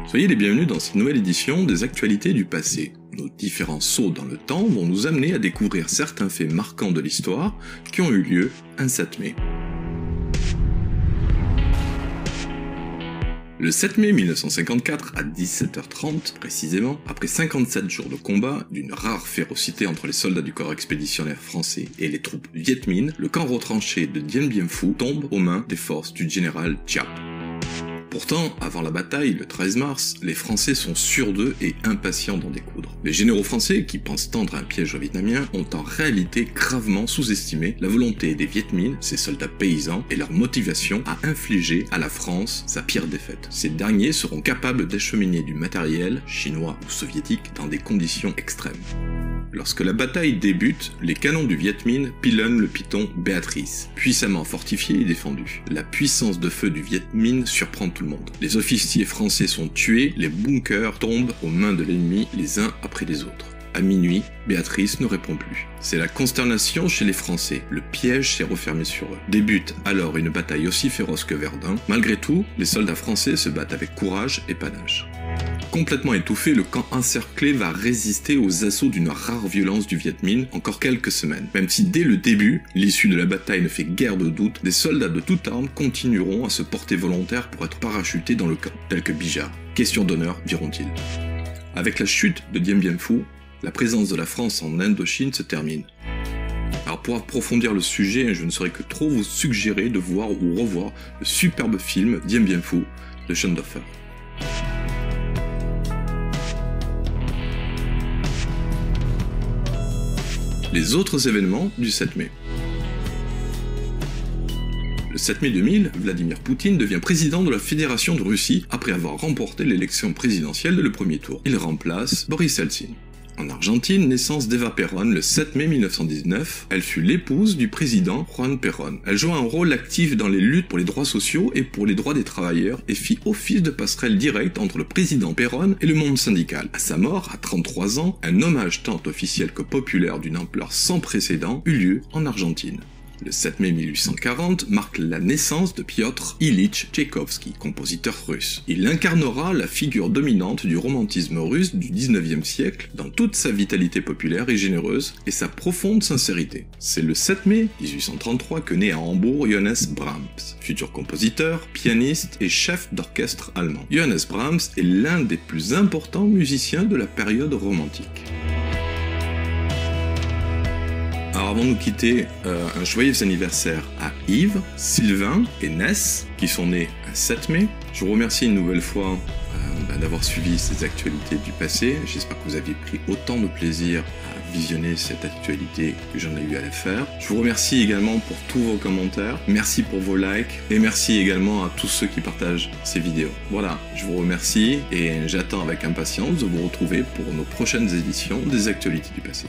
Soyez les bienvenus dans cette nouvelle édition des actualités du passé. Nos différents sauts dans le temps vont nous amener à découvrir certains faits marquants de l'histoire qui ont eu lieu un 7 mai. Le 7 mai 1954, à 17h30 précisément, après 57 jours de combat, d'une rare férocité entre les soldats du corps expéditionnaire français et les troupes Viet Minh, le camp retranché de Dien Bien Phu tombe aux mains des forces du général Giap. Pourtant, avant la bataille, le 13 mars, les Français sont sûrs d'eux et impatients d'en découdre. Les généraux français, qui pensent tendre un piège aux Vietnamiens, ont en réalité gravement sous-estimé la volonté des Viet Minh, ces soldats paysans, et leur motivation à infliger à la France sa pire défaite. Ces derniers seront capables d'acheminer du matériel, chinois ou soviétique, dans des conditions extrêmes. Lorsque la bataille débute, les canons du Viet Minh pilonnent le piton Béatrice, puissamment fortifié et défendu. La puissance de feu du Viet Minh surprend tout le monde. Les officiers français sont tués, les bunkers tombent aux mains de l'ennemi les uns après les autres. À minuit, Béatrice ne répond plus. C'est la consternation chez les Français. Le piège s'est refermé sur eux. Débute alors une bataille aussi féroce que Verdun. Malgré tout, les soldats français se battent avec courage et panache. Complètement étouffé, le camp encerclé va résister aux assauts d'une rare violence du Viet Minh encore quelques semaines. Même si dès le début, l'issue de la bataille ne fait guère de doute, des soldats de toute arme continueront à se porter volontaires pour être parachutés dans le camp, tels que Bijard. Question d'honneur, diront-ils. Avec la chute de Dien Bien Phu, la présence de la France en Indochine se termine. Alors pour approfondir le sujet, je ne saurais que trop vous suggérer de voir ou revoir le superbe film Dien Bien Phu de Schoenhofer. Les autres événements du 7 mai. Le 7 mai 2000, Vladimir Poutine devient président de la Fédération de Russie après avoir remporté l'élection présidentielle de le premier tour. Il remplace Boris Eltsine. En Argentine, naissance d'Eva Perón le 7 mai 1919, elle fut l'épouse du président Juan Perón. Elle joua un rôle actif dans les luttes pour les droits sociaux et pour les droits des travailleurs et fit office de passerelle directe entre le président Perón et le monde syndical. À sa mort, à 33 ans, un hommage tant officiel que populaire d'une ampleur sans précédent eut lieu en Argentine. Le 7 mai 1840 marque la naissance de Piotr Ilyich Tchaïkovski, compositeur russe. Il incarnera la figure dominante du romantisme russe du 19e siècle dans toute sa vitalité populaire et généreuse et sa profonde sincérité. C'est le 7 mai 1833 que naît à Hambourg Johannes Brahms, futur compositeur, pianiste et chef d'orchestre allemand. Johannes Brahms est l'un des plus importants musiciens de la période romantique. Alors avant de nous quitter, un joyeux anniversaire à Yves, Sylvain et Ness, qui sont nés un 7 mai. Je vous remercie une nouvelle fois d'avoir suivi ces actualités du passé. J'espère que vous aviez pris autant de plaisir à visionner cette actualité que j'en ai eu à la faire. Je vous remercie également pour tous vos commentaires, merci pour vos likes, et merci également à tous ceux qui partagent ces vidéos. Voilà, je vous remercie et j'attends avec impatience de vous retrouver pour nos prochaines éditions des actualités du passé.